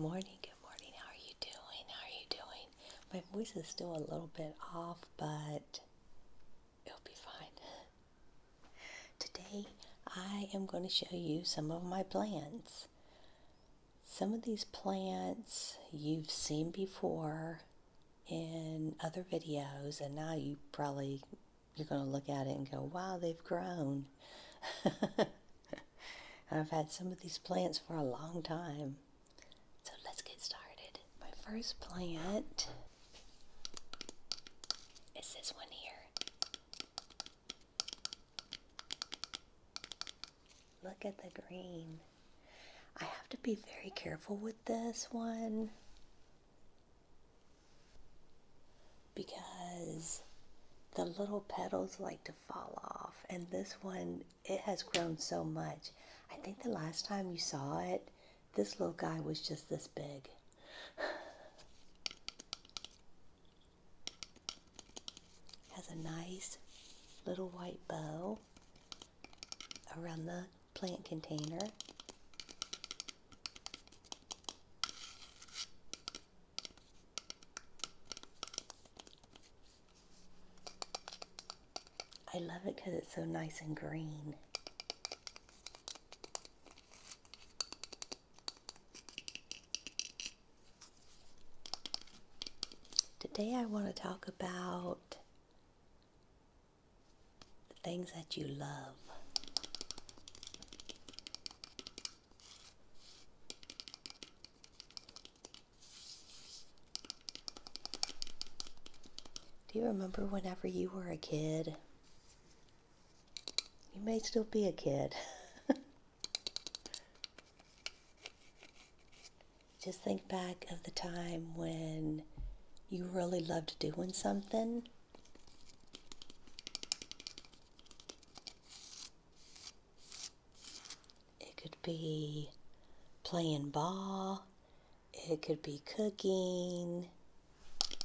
Good morning. How are you doing? My voice is still a little bit off, but it'll be fine. Today, I am going to show you some of my plants. Some of these plants you've seen before in other videos, and now you're going to look at it and go, wow, they've grown. I've had some of these plants for a long time. So let's get started. My first plant is this one here. Look at the green. I have to be very careful with this one because the little petals like to fall off, and this one, it has grown so much. I think the last time you saw it, this little guy was just this big. Has a nice little white bow around the plant container. I love it because it's so nice and green. Today I want to talk about the things that you love. Do you remember whenever you were a kid? You may still be a kid. Just think back of the time when you really loved doing something. It could be playing ball, it could be cooking,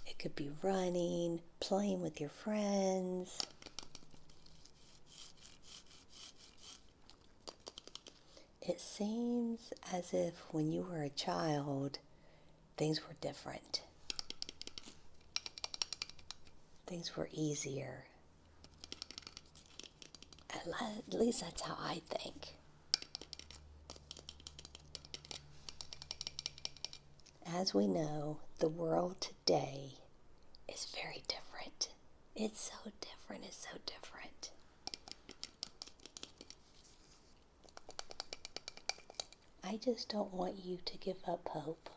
it could be running, playing with your friends. It seems as if when you were a child, things were different. Things were easier. At least that's how I think. As we know, the world today is very different. It's so different. I just don't want you to give up hope.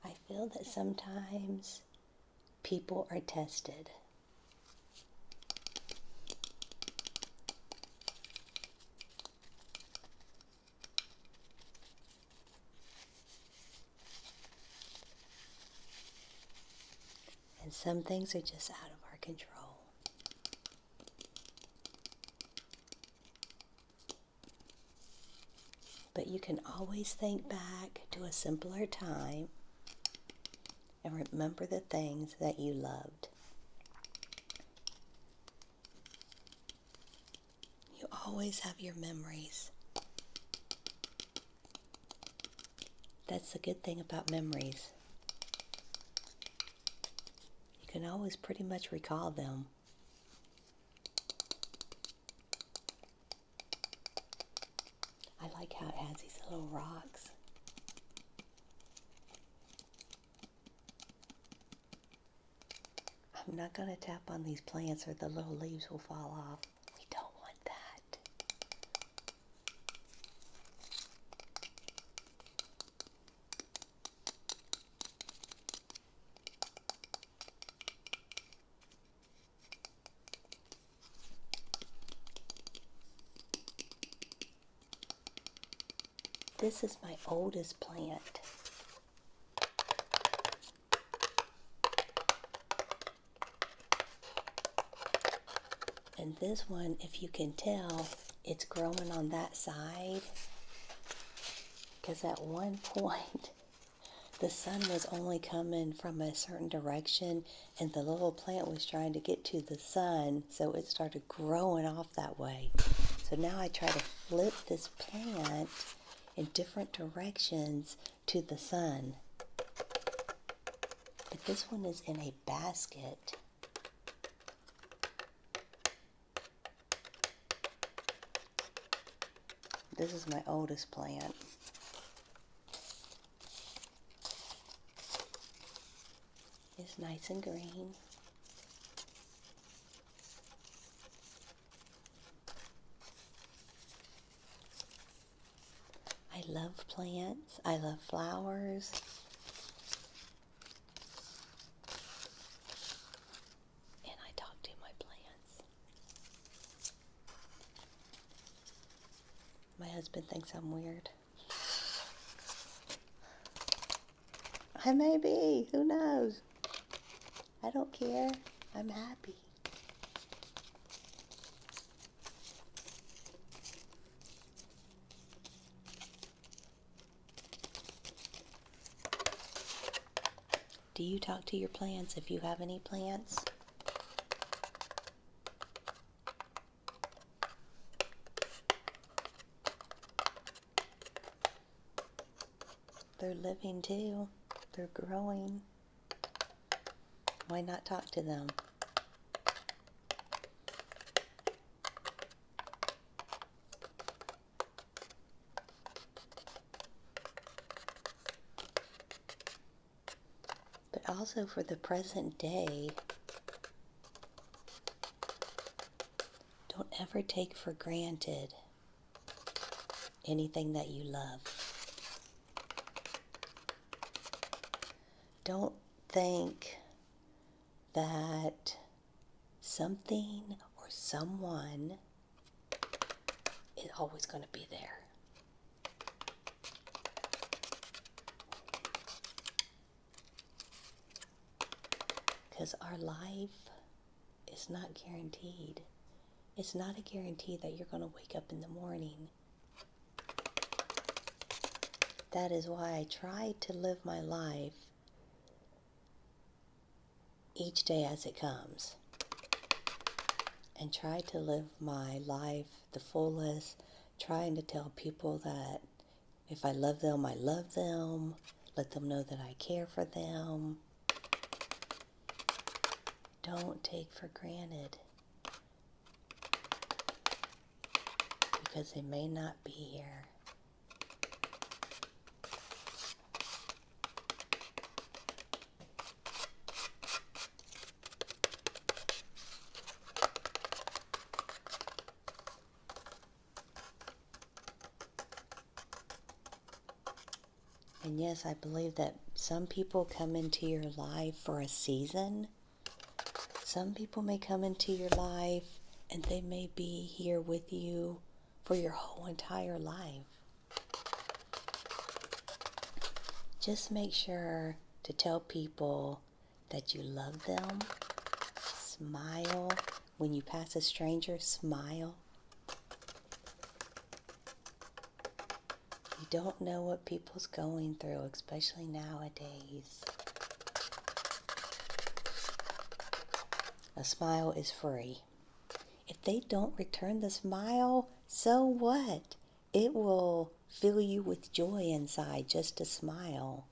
I feel that sometimes people are tested. And some things are just out of our control. But you can always think back to a simpler time and remember the things that you loved. You always have your memories. That's the good thing about memories. You can always pretty much recall them. I like how it has these little rocks. I'm not going to tap on these plants or the little leaves will fall off. We don't want that. This is my oldest plant. And this one, if you can tell, it's growing on that side. Because at one point, the sun was only coming from a certain direction and the little plant was trying to get to the sun, so it started growing off that way. So now I try to flip this plant in different directions to the sun. But this one is in a basket. This is my oldest plant. It's nice and green. I love plants. I love flowers. And I talk to my plants. My husband thinks I'm weird. I may be. Who knows? I don't care. I'm happy. Do you talk to your plants if you have any plants? They're living too. They're growing. Why not talk to them? But also for the present day, don't ever take for granted anything that you love. Don't think that something or someone is always going to be there. Because our life is not guaranteed. It's not a guarantee that you're going to wake up in the morning. That is why I try to live my life each day as it comes. And try to live my life the fullest. Trying to tell people that if I love them, I love them. Let them know that I care for them. Don't take for granted, because they may not be here. And yes, I believe that some people come into your life for a season. Some people may come into your life and they may be here with you for your whole entire life. Just make sure to tell people that you love them. Smile. When you pass a stranger, smile. You don't know what people's going through, especially nowadays. A smile is free. If they don't return the smile, so what? It will fill you with joy inside just to smile.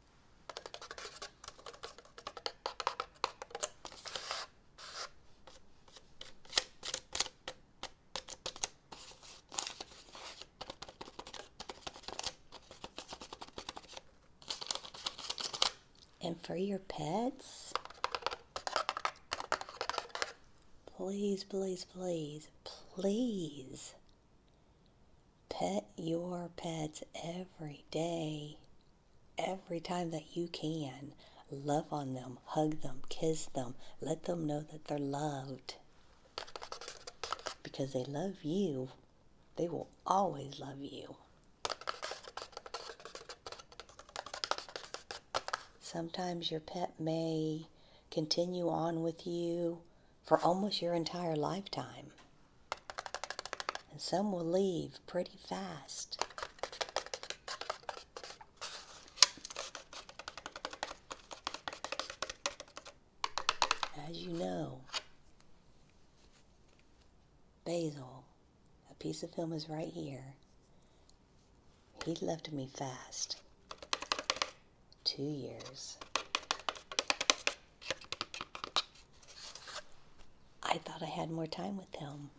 And for your pets, please, please, please, please pet your pets every day, every time that you can. Love on them, hug them, kiss them, let them know that they're loved. Because they love you, they will always love you. Sometimes your pet may continue on with you for almost your entire lifetime. And some will leave pretty fast. as you know, Basil, a piece of him is right here. He left me fast. 2 years. I thought I had more time with him.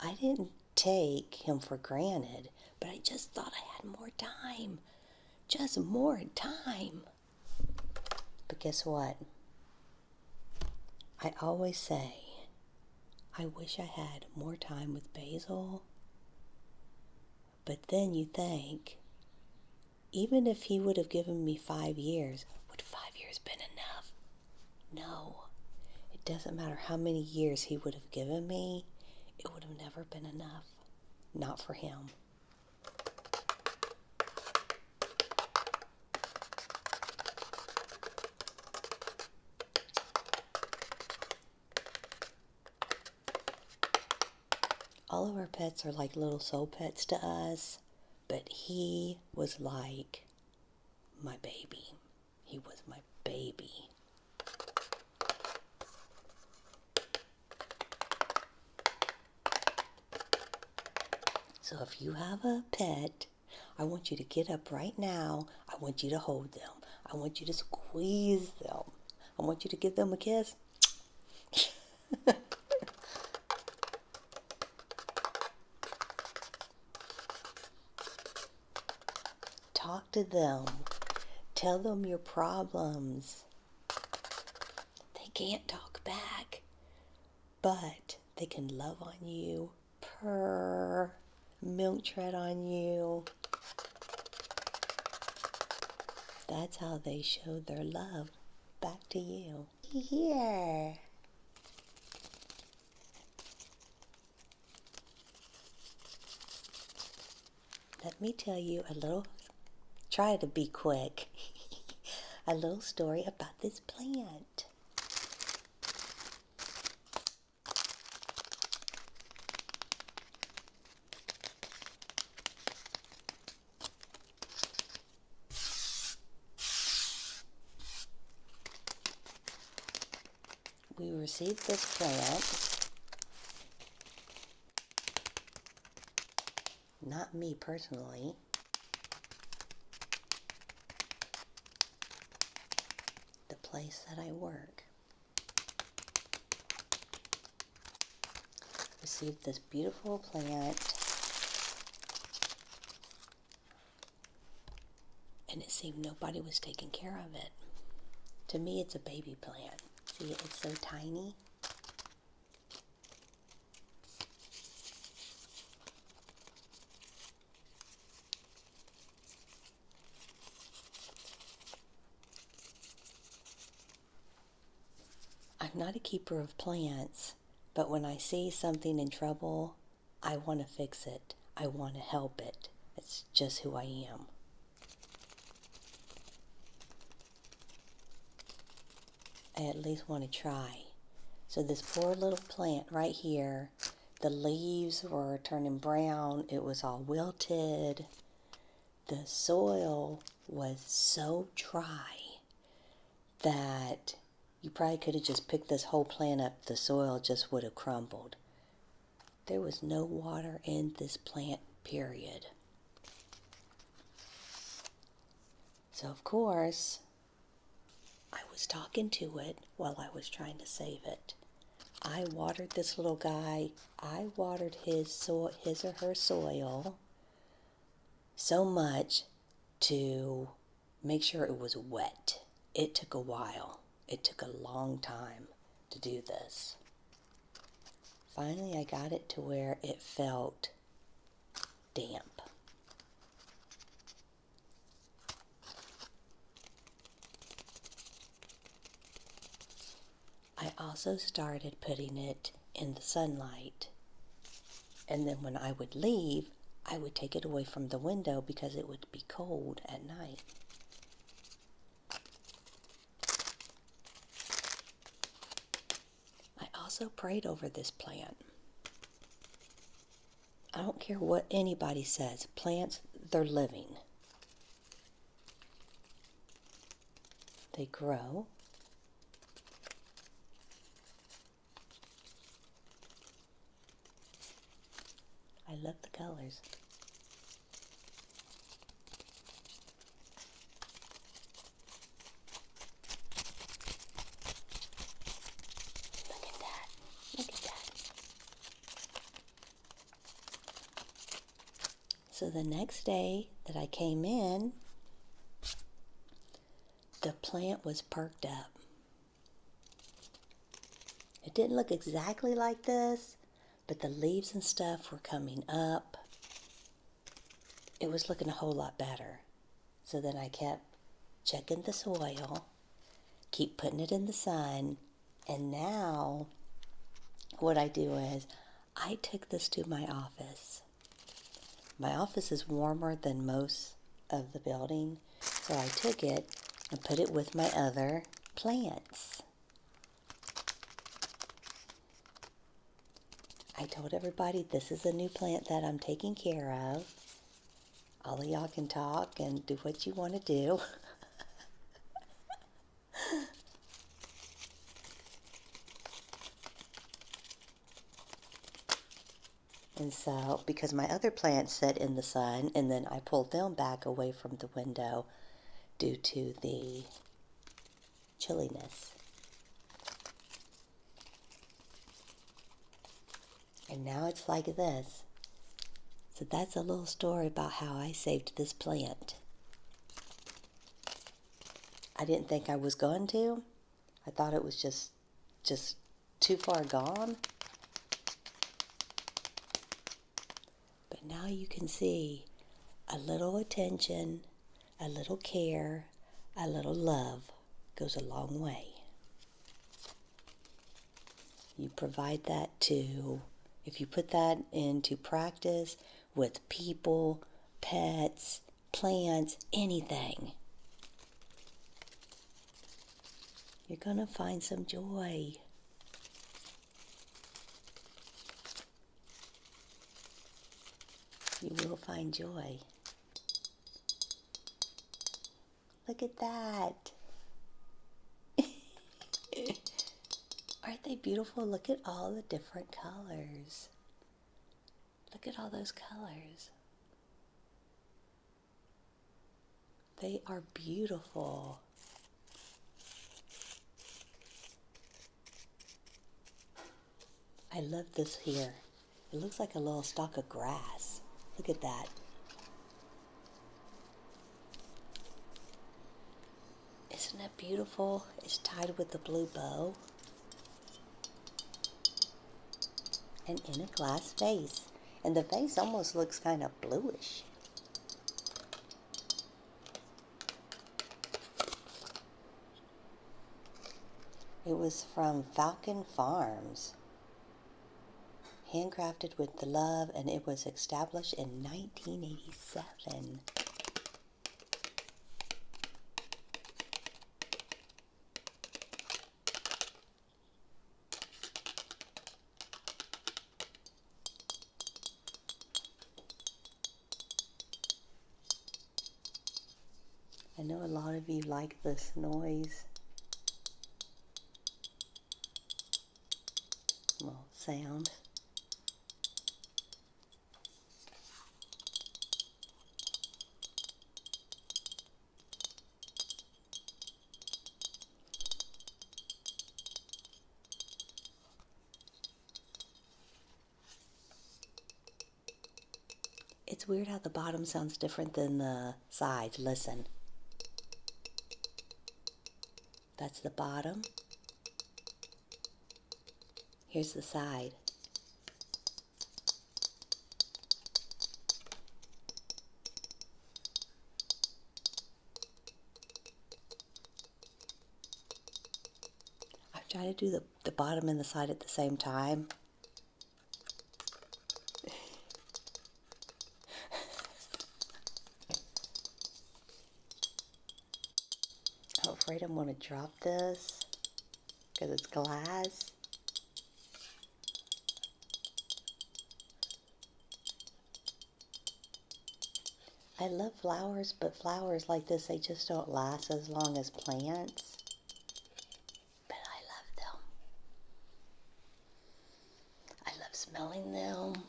I didn't take him for granted, but I just thought I had more time. Just more time. But guess what? I always say, I wish I had more time with Basil. But then you think, even if he would have given me 5 years, would 5 years been enough? No. It doesn't matter how many years he would have given me, it would have never been enough. Not for him. All of our pets are like little soul pets to us, but he was like my baby. He was my baby. So if you have a pet, I want you to get up right now. I want you to hold them. I want you to squeeze them. I want you to give them a kiss. Talk to them. Tell them your problems. They can't talk back, but they can love on you, purr, milk tread on you. That's how they show their love back to you. Here. Let me tell you a little, try to be quick, a little story about this plant. We received this plant, not me personally, the place that I work. Received this beautiful plant, and it seemed nobody was taking care of it. To me, it's a baby plant. See, it's so tiny. I'm not a keeper of plants, but when I see something in trouble, I want to fix it. I want to help it. It's just who I am. I at least want to try. So this poor little plant right here, the leaves were turning brown. It was all wilted. The soil was so dry that you probably could have just picked this whole plant up. The soil just would have crumbled. There was no water in this plant, period. So of course, I was talking to it while I was trying to save it. I watered this little guy. I watered his or her soil so much to make sure it was wet. It took a while. It took a long time to do this. Finally, I got it to where it felt damp. I also started putting it in the sunlight. And then when I would leave, I would take it away from the window because it would be cold at night. I also prayed over this plant. I don't care what anybody says. Plants, they're living. They grow. I love the colors. Look at that. Look at that. So the next day that I came in, the plant was perked up. It didn't look exactly like this, but the leaves and stuff were coming up. It was looking a whole lot better. So then I kept checking the soil, keep putting it in the sun, and now what I do is I took this to my office. My office is warmer than most of the building, so I took it and put it with my other plants. I told everybody this is a new plant that I'm taking care of. All of y'all can talk and do what you want to do. And so, because my other plants sit in the sun, and then I pulled them back away from the window due to the chilliness. And now it's like this. So that's a little story about how I saved this plant. I didn't think I was going to. I thought it was just too far gone. But now you can see a little attention, a little care, a little love goes a long way. You provide that to, if you put that into practice with people, pets, plants, anything, you're going to find some joy. You will find joy. Look at that. Aren't they beautiful? Look at all the different colors. Look at all those colors. They are beautiful. I love this here. It looks like a little stalk of grass. Look at that. Isn't it beautiful? It's tied with a blue bow. And in a glass vase. And the vase almost looks kind of bluish. It was from Falcon Farms. Handcrafted with the love, and it was established in 1987. I know a lot of you like this noise. Well, sound. It's weird how the bottom sounds different than the sides. Listen. That's the bottom. Here's the side. I'm trying to do the bottom and the side at the same time. I'm afraid I'm going to drop this because it's glass. I love flowers, but flowers like this, they just don't last as long as plants. But I love them. I love smelling them.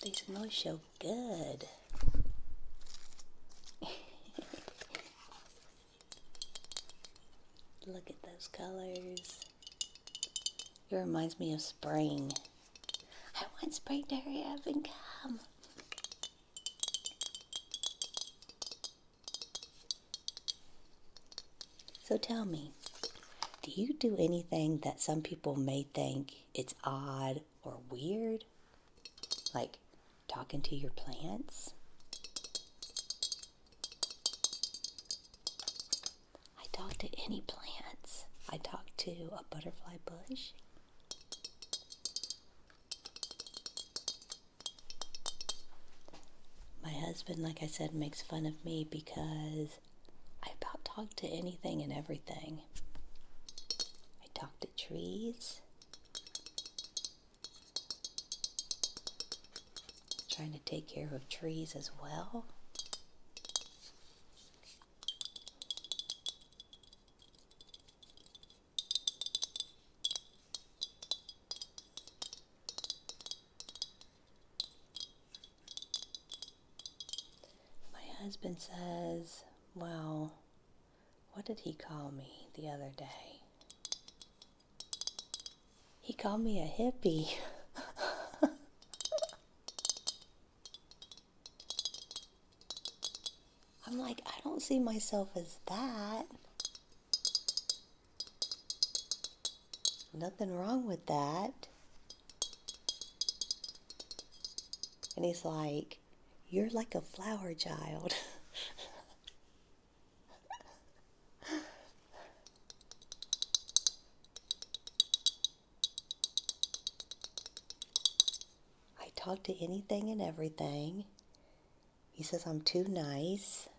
They smell so good. Look at those colors. It reminds me of spring. I want spring to hurry up and come. So tell me, do you do anything that some people may think it's odd or weird? Like talking to your plants? I talk to any plants. I talk to a butterfly bush. My husband, like I said, makes fun of me because I about talk to anything and everything. I talk to trees. Trying to take care of trees as well. My husband says, well, what did he call me the other day? He called me a hippie. I'm like, I don't see myself as that. Nothing wrong with that. And he's like, you're like a flower child. I talk to anything and everything. He says I'm too nice.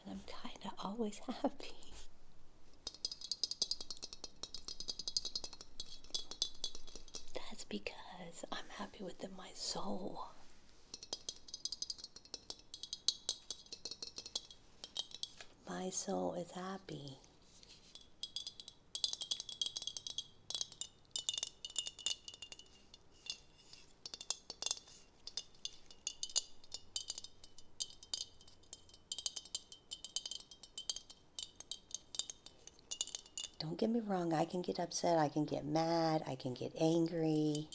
And I'm kind of always happy. That's because I'm happy within my soul. My soul is happy. Don't get me wrong, I can get upset, I can get mad, I can get angry.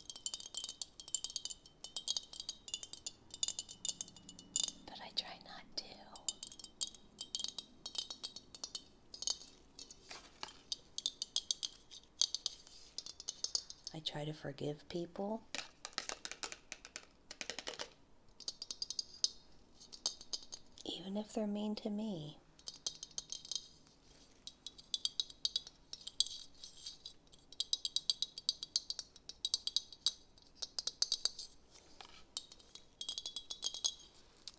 But I try not to. I try to forgive people. Even if they're mean to me.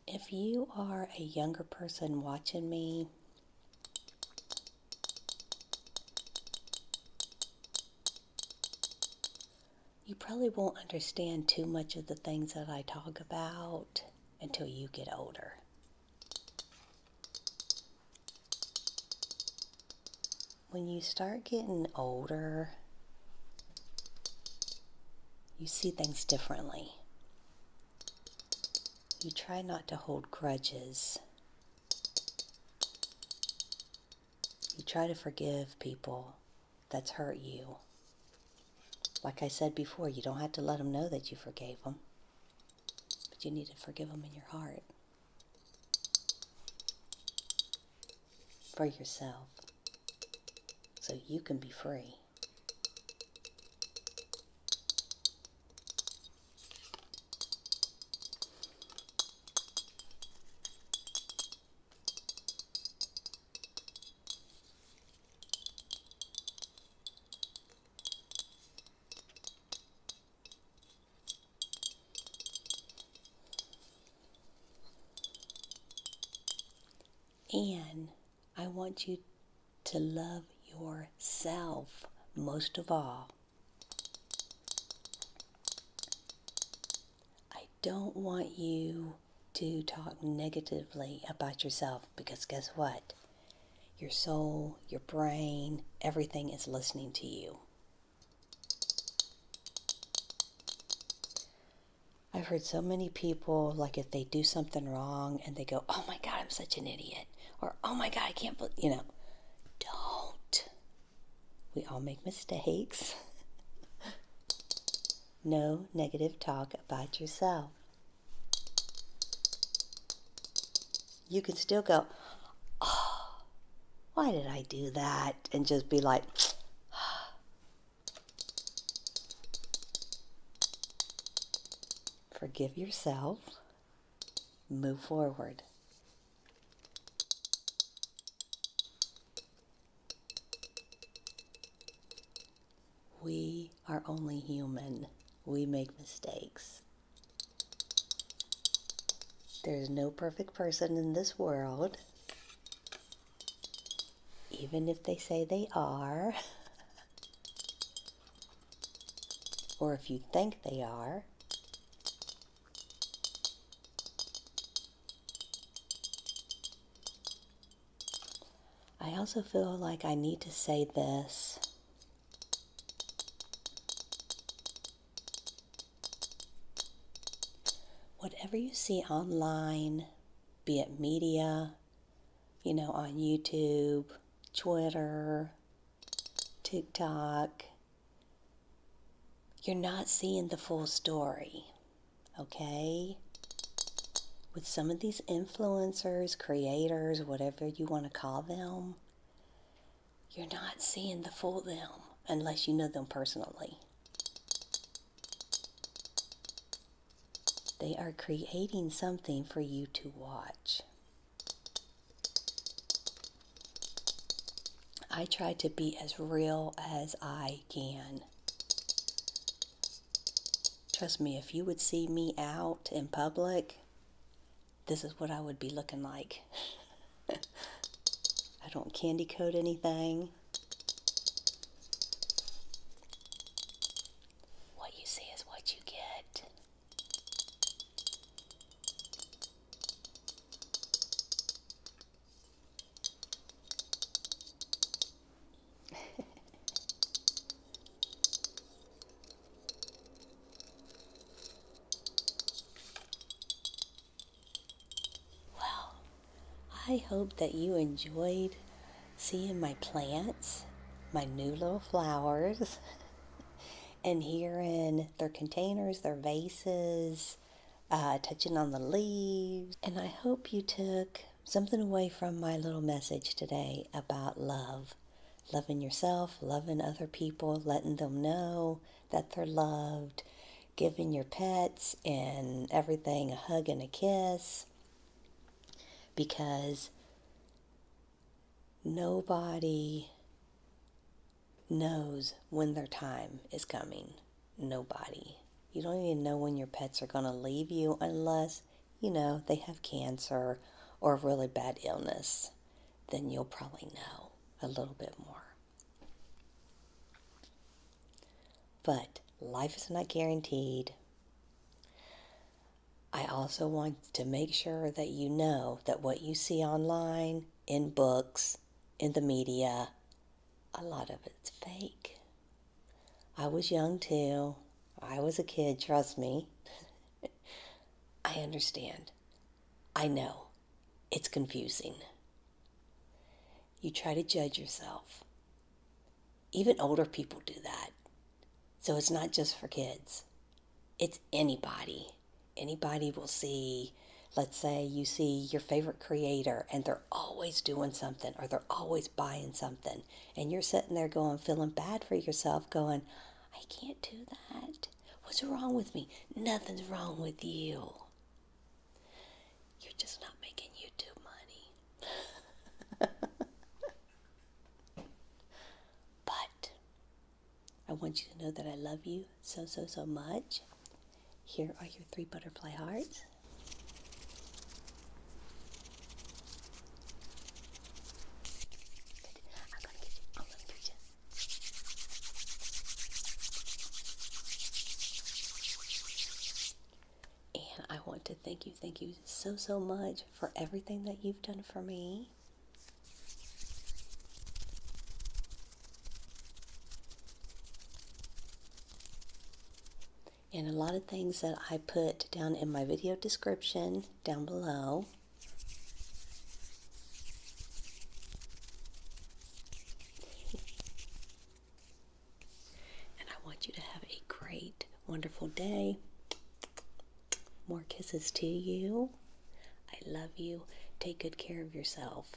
If you are a younger person watching me, you probably won't understand too much of the things that I talk about until you get older. When you start getting older, you see things differently. You try not to hold grudges. You try to forgive people that's hurt you. Like I said before, you don't have to let them know that you forgave them, but you need to forgive them in your heart. For yourself. So you can be free. And I want you to love yourself most of all. I don't want you to talk negatively about yourself because guess what? your soul, your brain, everything is listening to you. I've heard so many people, like if they do something wrong and they go, oh my God, I'm such an idiot. Or, oh my God, I can't believe, don't. We all make mistakes. No negative talk about yourself. You can still go, oh, why did I do that? And just be like, forgive yourself, move forward. We are only human. We make mistakes. There's no perfect person in this world, even if they say they are, or if you think they are. I also feel like I need to say this. Whatever you see online, be it media, on YouTube, Twitter, TikTok, you're not seeing the full story, okay? With some of these influencers, creators, whatever you want to call them, you're not seeing the full them unless you know them personally. They are creating something for you to watch. I try to be as real as I can. Trust me, if you would see me out in public, this is what I would be looking like. I don't candy coat anything. What you see is what you get. Well, I hope that you enjoyed seeing my plants, my new little flowers, and hearing their containers, their vases, touching on the leaves. And I hope you took something away from my little message today about love. Loving yourself, loving other people, letting them know that they're loved, giving your pets and everything a hug and a kiss. Because nobody knows when their time is coming. Nobody. You don't even know when your pets are going to leave you unless, they have cancer or a really bad illness. Then you'll probably know a little bit more. But life is not guaranteed. I also want to make sure that you know that what you see online, in books, in the media, a lot of it's fake. I was young too. I was a kid, trust me. I understand. I know. It's confusing. You try to judge yourself. Even older people do that. So it's not just for kids. It's anybody. Anybody will see, let's say you see your favorite creator and they're always doing something or they're always buying something. And you're sitting there feeling bad for yourself, going, I can't do that. What's wrong with me? Nothing's wrong with you. You're just not making YouTube money. But I want you to know that I love you so, so, so much. Here are your 3 butterfly hearts. I'm going to get you. I'm going to get you. And I want to thank you so, so much for everything that you've done for me. and a lot of things that I put down in my video description down below. And I want you to have a great, wonderful day. More kisses to you. I love you. Take good care of yourself.